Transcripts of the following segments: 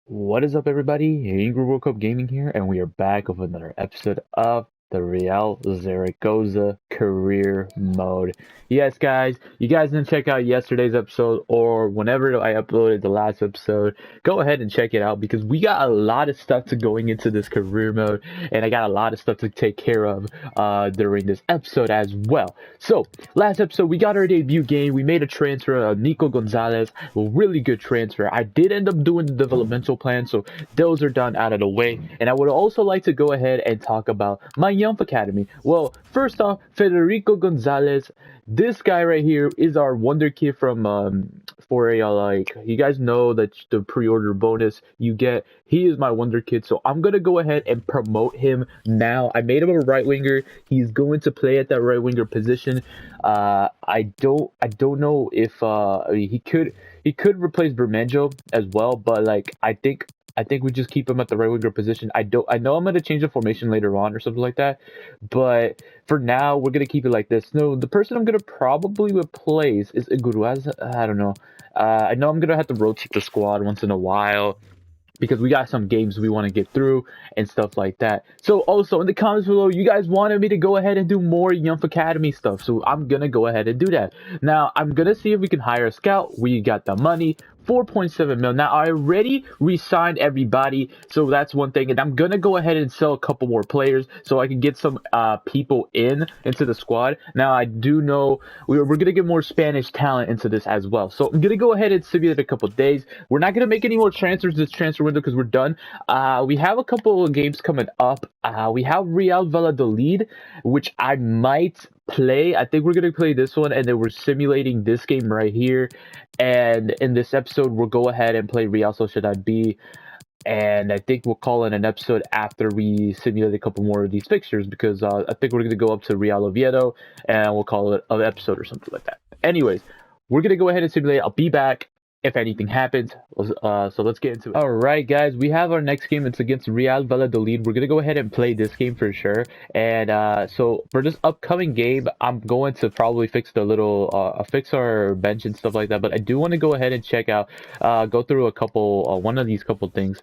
What is up, everybody? Angry World Cup Gaming here, and we are back with another episode of the Real Zaragoza career mode. Yes, guys, you guys didn't check out yesterday's episode or whenever I uploaded the last episode. Go ahead and check it out because we got a lot of stuff to going into this career mode, and I got a lot of stuff to take care of during this episode as well. So, last episode, we got our debut game. We made a transfer of Nico Gonzalez, a really good transfer. I did end up doing the developmental plan, so those are done out of the way. And I would also like to go ahead and talk about my Yump Academy. Well, first off, Federico Gonzalez. This guy right here is our wonder kid from for a like you guys know that the pre-order bonus you get. He is my wonder kid, so I'm gonna go ahead and promote him now. I made him a right winger. He's going to play at that right winger position. I don't know if he could replace Bermejo as well, but like I think we just keep him at the right winger position. I know I'm gonna change the formation later on or something like that, but for now we're gonna keep it like this. No, the person I'm gonna probably replace is Iguruaz. I don't know. I know I'm gonna have to rotate the squad once in a while because we got some games we want to get through and stuff like that. So also in the comments below, you guys wanted me to go ahead and do more Yump Academy stuff, so I'm gonna go ahead and do that. Now I'm gonna see if we can hire a scout. We got the money. 4.7 mil. Now I already re-signed everybody, so that's one thing, and I'm gonna go ahead and sell a couple more players so I can get some people into the squad. Now I do know we're gonna get more Spanish talent into this as well, so I'm gonna go ahead and simulate a couple days. We're not gonna make any more transfers this transfer window because we're done. We have a couple of games coming up. We have Real Valladolid, which I might play. I think we're gonna play this one, and then we're simulating this game right here. And in this episode, we'll go ahead and play Real Sociedad B. And I think we'll call it an episode after we simulate a couple more of these fixtures because I think we're going to go up to Real Oviedo and we'll call it an episode or something like that. Anyways, we're going to go ahead and simulate. I'll be back if anything happens. So let's get into it. All right, guys, we have our next game. It's against Real Valladolid. We're going to go ahead and play this game for sure. And so for this upcoming game, I'm going to probably fix the little, fix our bench and stuff like that. But I do want to go ahead and check out, go through a couple, one of these couple things.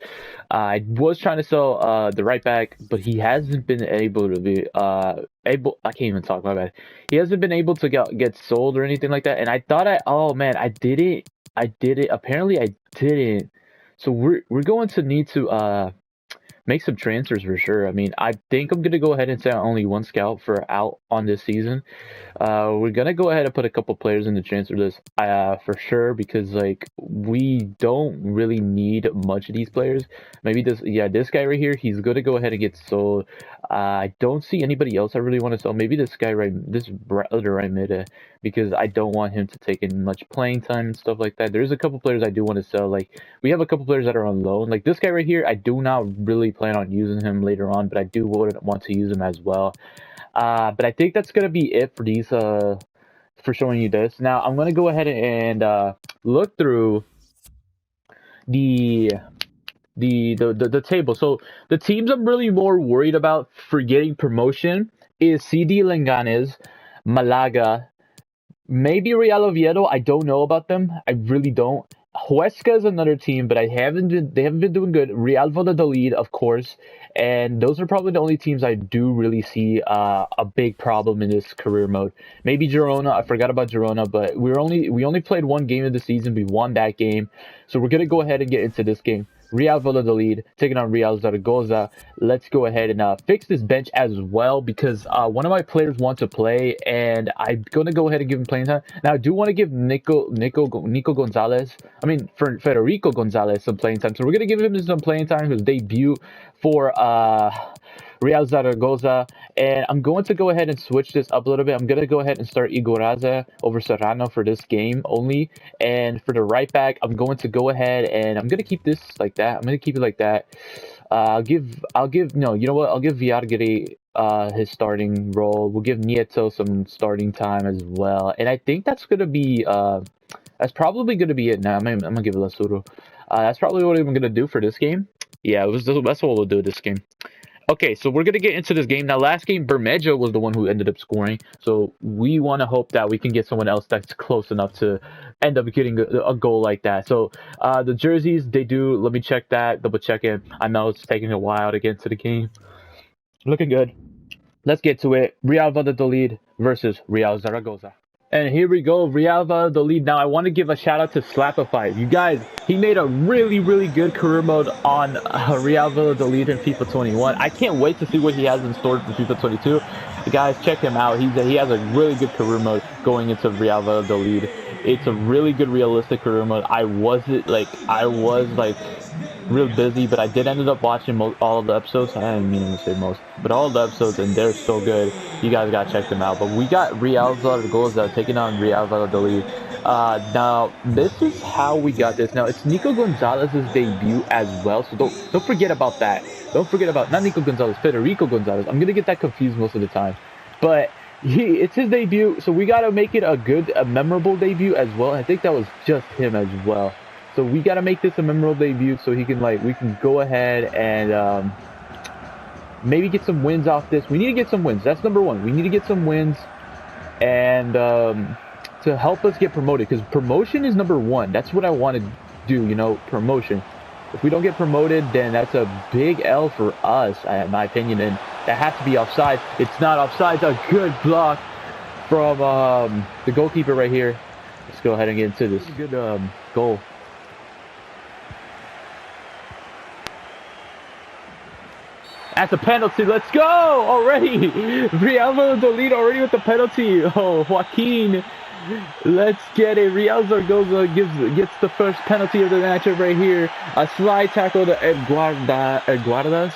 I was trying to sell the right back, but he hasn't been able to be, I can't even talk, my bad. He hasn't been able to get sold or anything like that. And I thought oh man, I did it. Apparently I didn't. So we're going to need to make some transfers for sure. I mean, I think I'm gonna go ahead and send only one scout for out on this season. We're gonna go ahead and put a couple players in the transfer list, for sure, because like we don't really need much of these players. Maybe this guy right here, he's gonna go ahead and get sold. I don't see anybody else I really want to sell. Maybe this guy this other right mid, because I don't want him to take in much playing time and stuff like that. There's a couple players I do want to sell. Like we have a couple players that are on loan. Like this guy right here, I do not really plan on using him later on, but I do want to use him as well. But I think that's gonna be it for these for showing you this. Now I'm gonna go ahead and look through the the table. So the teams I'm really more worried about for getting promotion is CD Leganes, Malaga, maybe Real Oviedo. I don't know about them. I really don't. Huesca is another team, but they haven't been doing good. Real Valladolid, of course, and those are probably the only teams I do really see a big problem in this career mode. Maybe Girona. I forgot about Girona, but we only played one game of the season. We won that game, so we're gonna go ahead and get into this game. Real Valladolid taking on Real Zaragoza. Let's go ahead and fix this bench as well because one of my players wants to play, and I'm gonna go ahead and give him playing time. Now I do want to give Nico Gonzalez, for Federico Gonzalez some playing time. So we're gonna give him some playing time, his debut for Real Zaragoza, and I'm going to go ahead and switch this up a little bit. I'm going to go ahead and start Igoraza over Serrano for this game only, and for the right back, I'm going to go ahead and I'm going to keep this like that. I'm going to keep it like that. No, you know what? I'll give Viargiri his starting role. We'll give Nieto some starting time as well, and I think that's going to be that's probably going to be it now. I'm gonna give it Lasuro. That's probably what I'm going to do for this game. Yeah, that's what we'll do this game. Okay, so we're going to get into this game. Now, last game, Bermejo was the one who ended up scoring. So we want to hope that we can get someone else that's close enough to end up getting a goal like that. So the jerseys, they do. Let me check that, double check it. I know it's taking a while to get into the game. Looking good. Let's get to it. Real Valladolid versus Real Zaragoza. And here we go, Real Valladolid. Now, I want to give a shout out to Slapify. You guys, he made a really, really good career mode on Real Valladolid in FIFA 21. I can't wait to see what he has in store for FIFA 22. Guys, check him out. He has a really good career mode going into Real Valladolid. It's a really good, realistic career mode. I was real busy, but I did ended up watching all of the episodes. I didn't mean to say most, but all of the episodes, and they're so good. You guys gotta check them out. But we got Real Zaragoza taking on Real Valladolid. Now this is how we got this. Now it's Nico Gonzalez's debut as well, so don't forget about that. Don't forget about not Nico Gonzalez, Federico Gonzalez. I'm gonna get that confused most of the time, but it's his debut, so we gotta make it a memorable debut as well. I think that was just him as well. So we gotta make this a memorable debut so we can go ahead and maybe get some wins off this. We need to get some wins. That's number one. We need to get some wins and to help us get promoted, because promotion is number one. That's what I want to do, you know, promotion. If we don't get promoted, then that's a big L for us, in my opinion, and that has to be offside. It's not offside. It's a good block from the goalkeeper right here. Let's go ahead and get into this. Good goal. That's a penalty. Let's go already. Real Valladolid already with the penalty. Oh, Joaquin. Let's get it. Real Zaragoza gets the first penalty of the matchup right here. A slide tackle to Eduardas.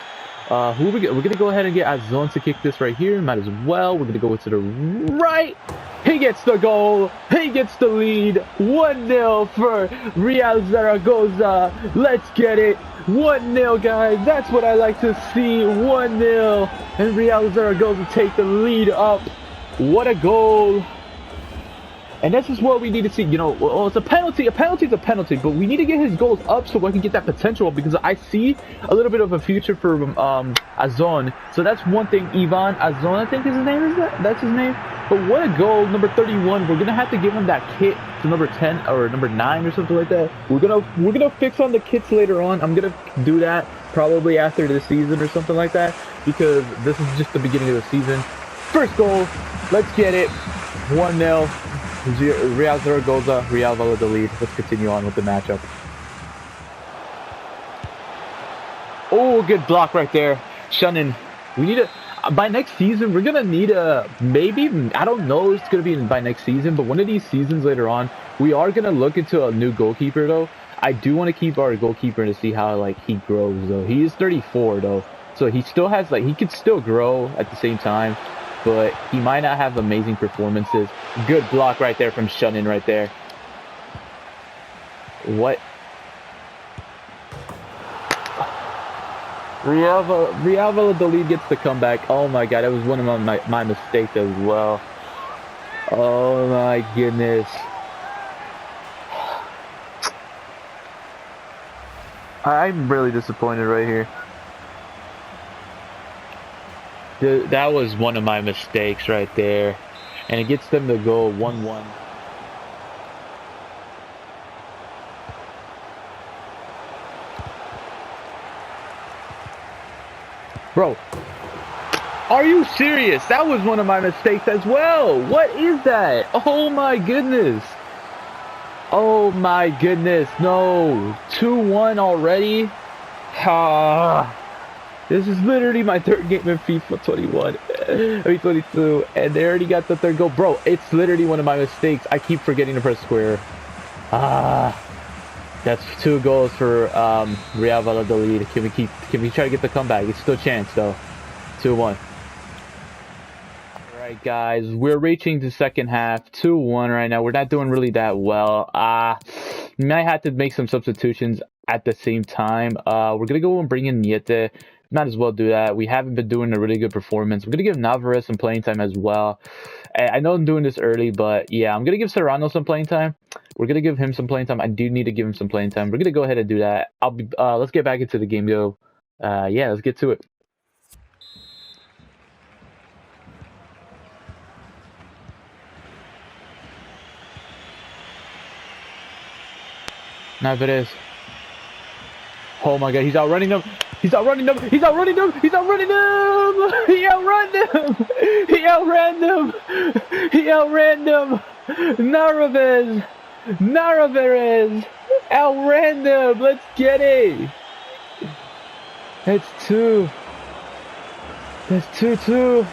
We're gonna go ahead and get Azon to kick this right here. Might as well. We're gonna go to the right. He gets the goal. He gets the lead. 1-0 for Real Zaragoza. Let's get it. 1-0, guys. That's what I like to see. 1-0. And Real Zaragoza take the lead up. What a goal. And this is what we need to see. You know, well, it's a penalty. A penalty is a penalty, but we need to get his goals up so I can get that potential up, because I see a little bit of a future for Azon. So that's one thing. Ivan Azon, I think is his name. That's his name. But what a goal, number 31. We're gonna have to give him that kit to number 10 or number 9 or something like that. We're gonna fix on the kits later on. I'm gonna do that probably after the season or something like that, because this is just the beginning of the season. First goal. Let's get it. 1-0. Real Zaragoza, Real Valladolid. Let's continue on with the matchup. Oh, good block right there. Shunning. We need by next season, we're going to need maybe, I don't know if it's going to be by next season, but one of these seasons later on, we are going to look into a new goalkeeper, though. I do want to keep our goalkeeper to see how, he grows, though. He is 34, though. So he still has, he could still grow at the same time. But he might not have amazing performances. Good block right there from Shunnin right there. What? Real Valladolid gets the comeback. Oh my god, that was one of my mistakes as well. Oh my goodness. I'm really disappointed right here. That was one of my mistakes right there. And it gets them to go 1-1. Bro, are you serious? That was one of my mistakes as well. What is that? Oh my goodness. Oh my goodness. No. 2-1 already? This is literally my third game in FIFA 21. I mean 22. And they already got the third goal. Bro, it's literally one of my mistakes. I keep forgetting to press square. That's 2 goals for Real Valladolid. Can we try to get the comeback? It's still a chance though. 2-1. Alright guys, we're reaching the second half. 2-1 right now. We're not doing really that well. Might have to make some substitutions at the same time. We're gonna go and bring in Niete. Might as well do that. We haven't been doing a really good performance. We're gonna give Naraverz some playing time as well. I know I'm doing this early, but yeah, I'm gonna give Serrano some playing time. We're gonna give him some playing time. I do need to give him some playing time. We're gonna go ahead and do that. Let's get back into the game, though. Yeah, let's get to it. Naraverz. Oh my god, he's outrunning them. He's outrunning them. He's outrunning them. He's outrunning them. He outran them. He outran them. He outran them. Naraverz. Naraverz. Outran them. Let's get it. That's 2. That's 2-2.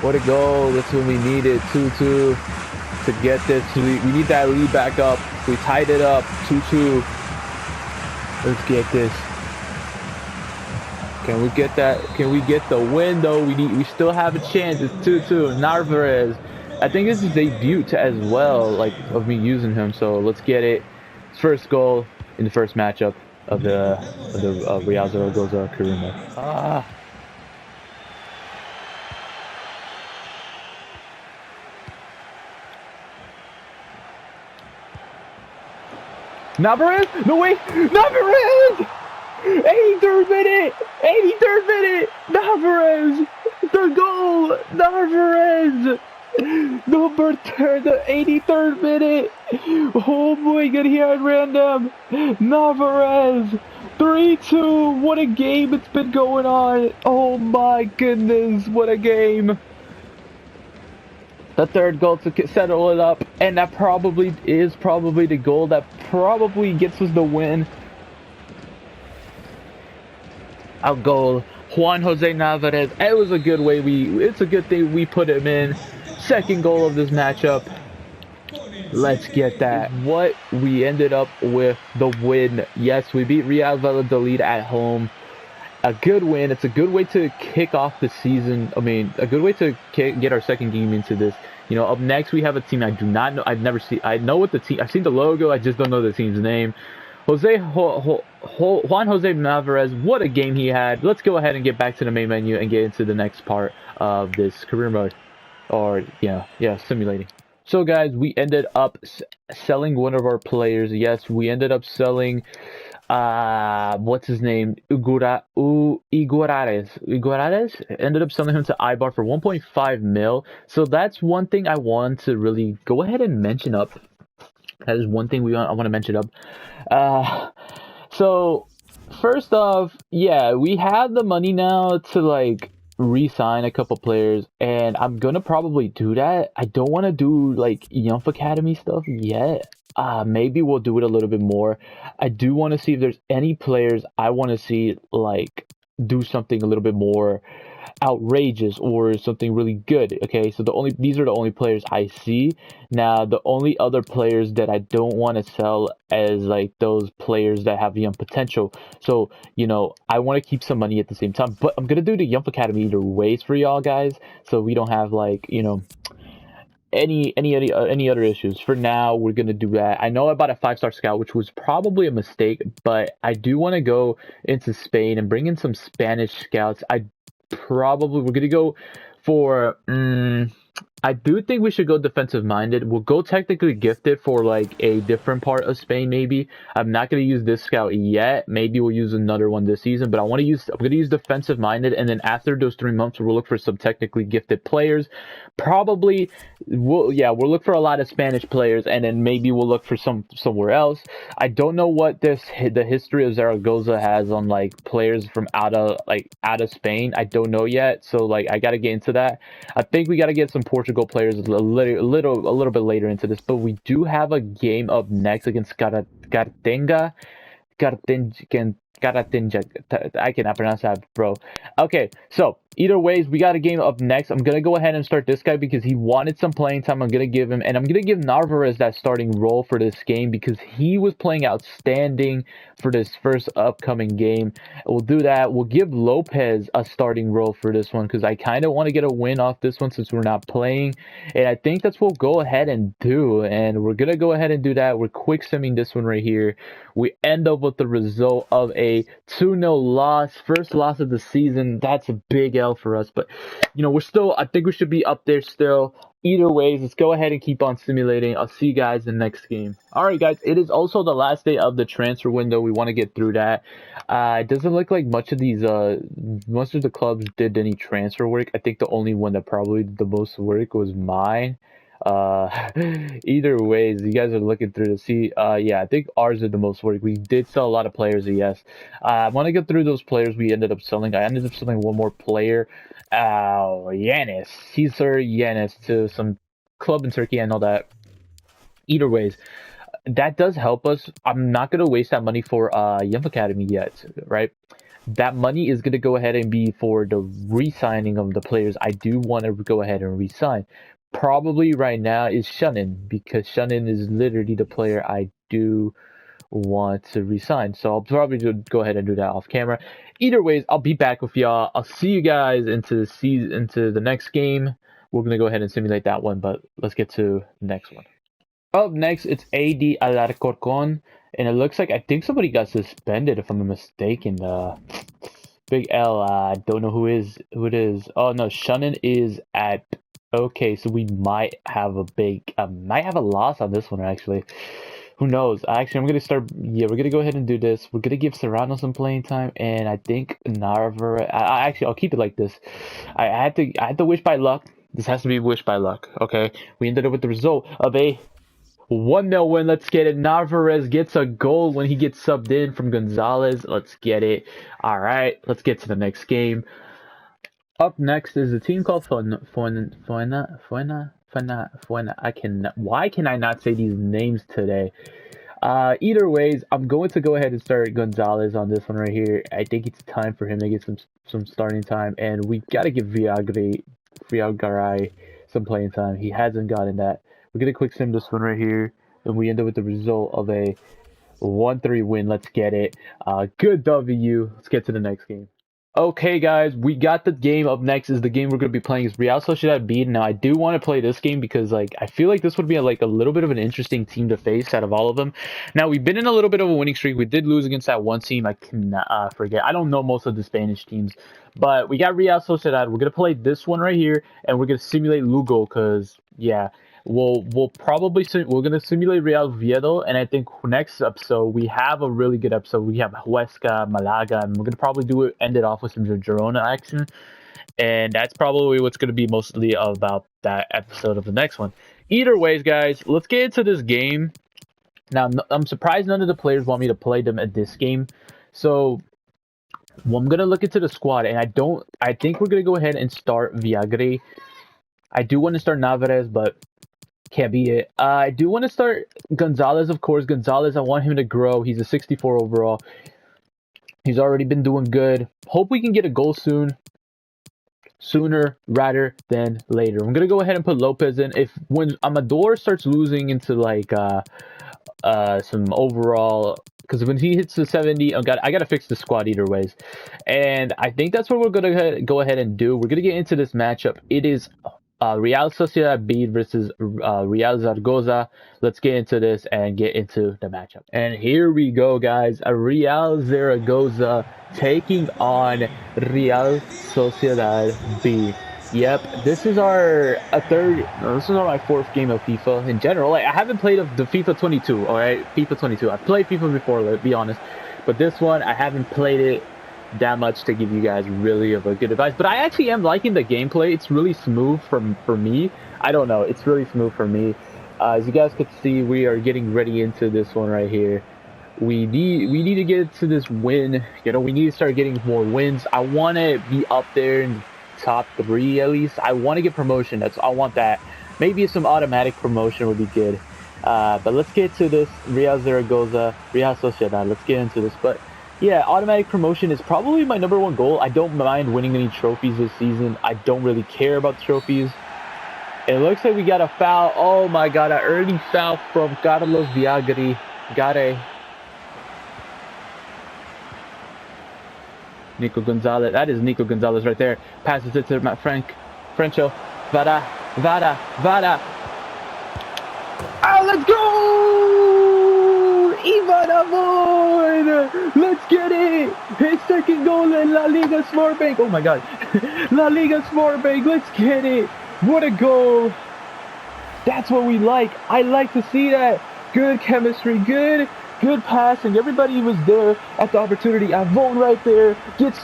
What a goal. That's what we needed. 2-2 to get this. We need that lead back up. We tied it up. 2-2. Let's get this. Can we get that? Can we get the win though? We still have a chance. It's 2-2. Naraverz. I think this is debut as well, like of me using him. So let's get it. First goal in the first matchup of the Real Zaragoza career mode. Naraverz! No way! Naraverz! 83rd minute! 83rd minute! Naraverz! The goal! Naraverz! Number 10, the 83rd minute! Oh my god, he had random! Naraverz! 3-2! What a game it's been going on! Oh my goodness, what a game! The third goal to settle it up, and that probably is the goal that probably gets us the win. Our goal, Juan Jose Naraverz. It was a good way it's a good thing we put him in. Second goal of this matchup. Let's get that. What we ended up with the win. Yes, we beat Real Valladolid at home. A good win. It's a good way to kick off the season. I mean, a good way to get our second game into this. You know, up next we have a team I do not know. I've never seen. I know what the team. I've seen the logo. I just don't know the team's name. Juan Jose Naraverz. What a game he had. Let's go ahead and get back to the main menu and get into the next part of this career mode, or yeah, simulating. So guys, we ended up selling one of our players. Yes, we ended up selling. What's his name? Iguarares. Ended up selling him to Ibar for 1.5 mil. So that's one thing I want to really go ahead and mention up. That is one thing I want to mention up. So first off, yeah, we have the money now to like re-sign a couple players, and I'm gonna probably do that. I don't want to do like Young Academy stuff yet. Maybe we'll do it a little bit more. I do want to see if there's any players I want to see like do something a little bit more outrageous or something really good. Okay, so these are the only players I see. Now the only other players that I don't want to sell as like those players that have young potential. So you know, I want to keep some money at the same time, but I'm gonna do the Young Academy either ways for y'all guys, so we don't have like, you know, any other issues. For now, we're gonna do that. I know about a 5-star scout, which was probably a mistake, but I do want to go into Spain and bring in some Spanish scouts. We're gonna go for I do think we should go defensive minded. We'll go technically gifted for like a different part of Spain. Maybe I'm not gonna use this scout yet. Maybe we'll use another one this season, but I'm gonna use defensive minded, and then after those 3 months we'll look for some technically gifted players. Probably we'll look for a lot of Spanish players, and then maybe we'll look for somewhere else. I don't know what the history of Zaragoza has on like players from out of Spain. I don't know yet, so like I gotta get into that. I think we gotta get some Portugal players a little bit later into this, but we do have a game up next against Cartagena. I cannot pronounce that, bro. Okay, so either ways, we got a game up next. I'm gonna go ahead and start this guy because he wanted some playing time. I'm gonna give him, and I'm gonna give Naraverz that starting role for this game because he was playing outstanding for this first upcoming game. We'll do that. We'll give Lopez a starting role for this one because I kind of want to get a win off this one since we're not playing, and I think that's what we'll go ahead and do. And we're gonna go ahead and do that. We're quick simming this one right here. We end up with the result of a 2-0 loss, first loss of the season. That's a big L for us, but you know, I think we should be up there still. Either ways, let's go ahead and keep on simulating. I'll see you guys in the next game. Alright guys, it is also the last day of the transfer window. We want to get through that. It doesn't look like most of the clubs did any transfer work. I think the only one that probably did the most work was mine. Either ways, you guys are looking through to see. Yeah, I think ours did the most work. We did sell a lot of players, yes. I want to get through those players we ended up selling. I ended up selling one more player, Yanis, Caesar Yanis, to some club in Turkey and all that. Either ways, that does help us. I'm not gonna waste that money for Young Academy yet, right? That money is gonna go ahead and be for the re-signing of the players I do want to go ahead and re-sign. Probably right now is Shannon, because Shannon is literally the player I do want to resign. So I'll probably go ahead and do that off camera. Either ways, I'll be back with y'all. I'll see you guys into the next game. We're gonna go ahead and simulate that one, but let's get to the next one. Up next, it's AD Alarcorcon, and it looks like I think somebody got suspended, if I'm not mistaken. Big L, I don't know who it is. Oh no, Shannon is at. Okay, so we might have a loss on this one actually. Who knows? Actually, I'm gonna start. Yeah, we're gonna go ahead and do this. We're gonna give Serrano some playing time, and I think Naraverz. Actually, I'll keep it like this. I had to wish by luck. This has to be wish by luck. Okay, we ended up with the result of a 1-0 win. Let's get it. Naraverz gets a goal when he gets subbed in from Gonzalez. Let's get it. All right, let's get to the next game. Up next is a team called Fuena. Why can I not say these names today? Either ways, I'm going to go ahead and start Gonzalez on this one right here. I think it's time for him to get some starting time, and we gotta give Viagaray some playing time. He hasn't gotten that. We're gonna quick sim this one right here, and we end up with the result of a 1-3 win. Let's get it. Good W. Let's get to the next game. Okay, guys, we got the game. Up next is the game we're going to be playing is Real Sociedad B. Now, I do want to play this game because, like, I feel like this would be a little bit of an interesting team to face out of all of them. Now, we've been in a little bit of a winning streak. We did lose against that one team. I cannot forget. I don't know most of the Spanish teams, but we got Real Sociedad. We're going to play this one right here, and we're going to simulate Lugo because, yeah. We're gonna simulate Real Oviedo, and I think next episode we have a really good episode. We have Huesca, Malaga, and we're gonna probably end it off with some Girona action, and that's probably what's gonna be mostly about that episode of the next one. Either ways, guys, let's get into this game. Now, I'm surprised none of the players want me to play them at this game, so I'm gonna look into the squad, and I think we're gonna go ahead and start Viagre. I do want to start Naraverz, but can't be it. I do want to start Gonzalez, of course. Gonzalez, I want him to grow. He's a 64 overall. He's already been doing good. Hope we can get a goal sooner rather than later. I'm gonna go ahead and put Lopez in. When Amador starts losing into some overall, because when he hits the 70, I gotta fix the squad either ways, and I think that's what we're gonna go ahead and do. We're gonna get into this matchup. It is Real Sociedad B versus Real Zaragoza. Let's get into this and get into the matchup. And here we go, guys. Real Zaragoza taking on Real Sociedad B. Yep, this is my fourth game of FIFA in general. Like, I haven't played the FIFA 22, alright? FIFA 22. I've played FIFA before, let's be honest. But this one, I haven't played it that much to give you guys really of a good advice, but I actually am liking the gameplay. It's really smooth for me. I don't know, it's really smooth for me. As you guys can see, we are getting ready into this one right here. We need to get to this win. You know, we need to start getting more wins. I want to be up there in the top 3 at least. I want to get promotion. I want that. Maybe some automatic promotion would be good. But let's get to this. Real Zaragoza, Real Sociedad. Let's get into this. But yeah, automatic promotion is probably my #1 goal. I don't mind winning any trophies this season. I don't really care about trophies. It looks like we got a foul. Oh my god, an early foul from Carlos Viagre. Nico Gonzalez. That is Nico Gonzalez right there. Passes it to Matt Frencho. Vada. Oh, let's go! Ivan Avoid! Let's get it! His second goal in La Liga Smart Bank. Oh my god. La Liga Smart Bank. Let's get it. What a goal. That's what we like. I like to see that. Good chemistry. Good passing. Everybody was there at the opportunity. Avon right there gets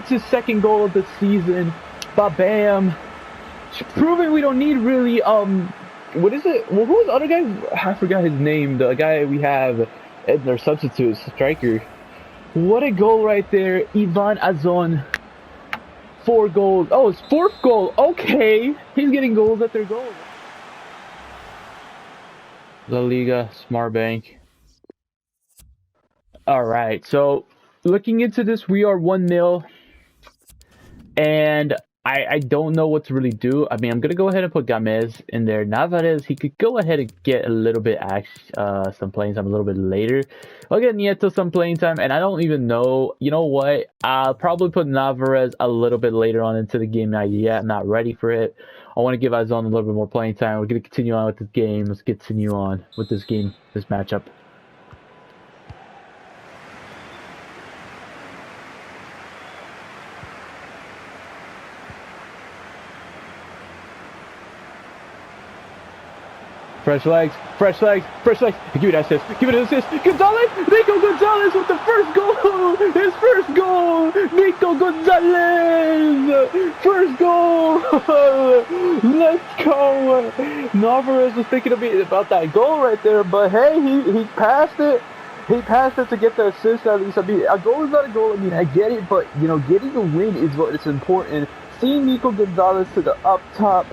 his second goal of the season. Bam. Proving we don't need really what is it? Well, who was the other guy? I forgot his name. The guy we have as their substitute striker. What a goal right there, Ivan Azon. 4 goals. Oh, his 4th goal. Okay, he's getting goals at their goals. La Liga, Smart Bank. All right, so looking into this, we are 1-0, and I don't know what to really do. I mean, I'm gonna go ahead and put Gamez in there. Naraverz, he could go ahead and get a little bit some playing time a little bit later. I'll get Nieto some playing time, and I don't even know. You know what? I'll probably put Naraverz a little bit later on into the game. Not yet. I'm not ready for it. I want to give Azon a little bit more playing time. We're gonna continue on with this game. Let's continue on with this game, this matchup. Fresh legs, fresh legs, fresh legs. Give me that assist. Give me the assist. Gonzalez! Nico Gonzalez with the first goal! His first goal! Nico Gonzalez! First goal! Let's go! Naraverz was thinking about that goal right there, but hey, he passed it. He passed it to get the assist at least. I mean, a goal is not a goal. I mean, I get it, but, you know, getting a win is what is important. Seeing Nico Gonzalez to the up top,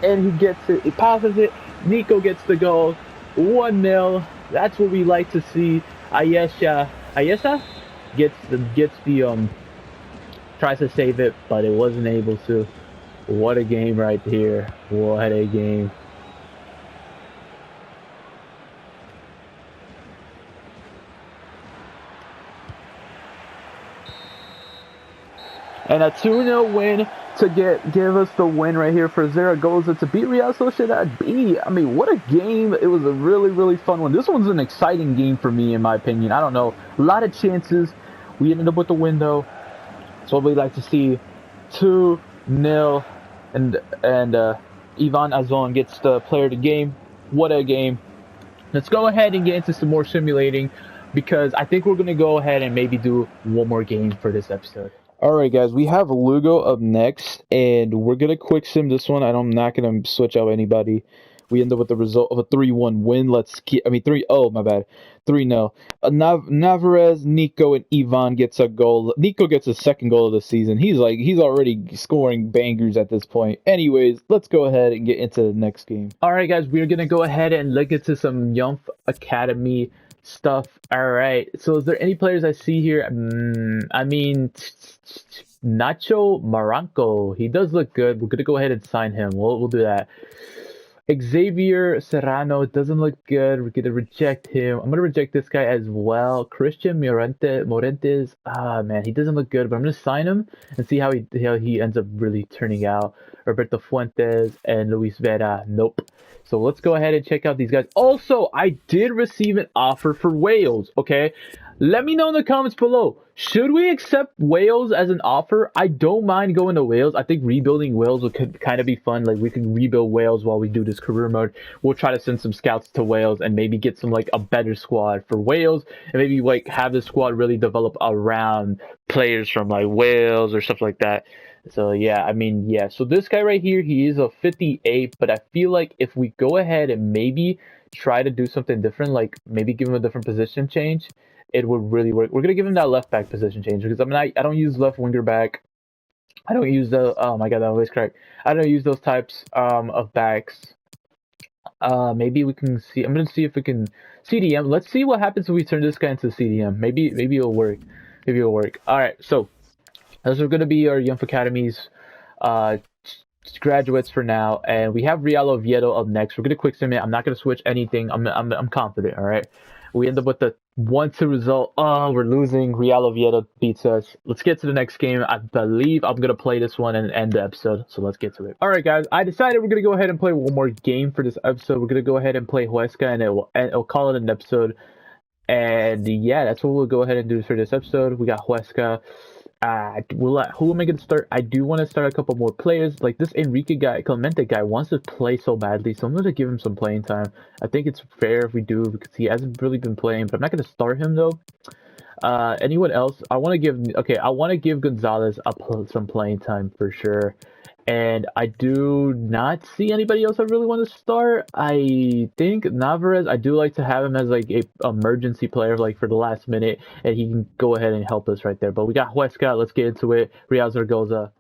and he gets it. He passes it. Nico gets the goal, 1-0. That's what we like to see. Ayesha gets the tries to save it, but it wasn't able to. What a game right here! What a game! And a 2-0 win to give us the win right here for Zaragoza to beat Real Sociedad B. I mean, what a game. It was a really, really fun one. This one's an exciting game for me, in my opinion. I don't know. A lot of chances. We ended up with the win, though. That's what we like to see. 2-0. And Ivan Azon gets the player of the game. What a game. Let's go ahead and get into some more simulating, because I think we're going to go ahead and maybe do one more game for this episode. Alright guys, we have Lugo up next, and we're going to quick sim this one. I'm not going to switch out anybody. We end up with the result of a 3-1 win. 3-0. Naraverz, Nico, and Ivan gets a goal. Nico gets his 2nd goal of the season. He's already scoring bangers at this point. Anyways, let's go ahead and get into the next game. Alright guys, we're going to go ahead and look into some Young Academy stuff. Alright, so is there any players I see here? I mean, Nacho Maranco, he does look good. We're gonna go ahead and sign him. We'll do that. Xavier Serrano doesn't look good. We're gonna reject him. I'm gonna reject this guy as well. Christian Morentes, man, he doesn't look good, but I'm gonna sign him and see how he ends up really turning out. Roberto Fuentes and Luis Vera, nope. So let's go ahead and check out these guys. Also, I did receive an offer for Wales, okay? Let me know in the comments below. Should we accept Wales as an offer? I don't mind going to Wales. I think rebuilding Wales could kind of be fun. Like, we can rebuild Wales while we do this career mode. We'll try to send some scouts to Wales and maybe get some, like, a better squad for Wales. And maybe, like, have the squad really develop around players from, like, Wales or stuff like that. So, yeah, I mean, yeah. So, this guy right here, he is a 58. But I feel like if we go ahead and maybe try to do something different, like maybe give him a different position change, it would really work. We're gonna give him that left back position change, because I mean I don't use left winger back. I don't use the oh my god, that always correct. I don't use those types of backs. Maybe we can see. I'm gonna see if we can CDM. Let's see what happens if we turn this guy into CDM. Maybe it'll work. Maybe it'll work. All right, so those are gonna be our Young Academies graduates for now, and we have Real Oviedo up next. We're gonna quick sim it. I'm not gonna switch anything. I'm confident. All right. We end up with the 1-2 result. Oh, we're losing. Real Oviedo beats us. Let's get to the next game. I believe I'm going to play this one and end the episode. So let's get to it. All right, guys. I decided we're going to go ahead and play one more game for this episode. We're going to go ahead and play Huesca, and it'll call it an episode. And yeah, that's what we'll go ahead and do for this episode. We got Huesca. Who am I going to start? I do want to start a couple more players. Like this Enrique guy, Clemente guy, wants to play so badly, so I'm going to give him some playing time. I think it's fair if we do, because he hasn't really been playing, but I'm not going to start him though. Anyone else? I want to give Gonzalez some playing time for sure. and I do not see anybody else I really want to start. I think Naraverz, I do like to have him as like a emergency player, like for the last minute, and he can go ahead and help us right there. But we got Huesca. Let's get into it. Real Zaragoza.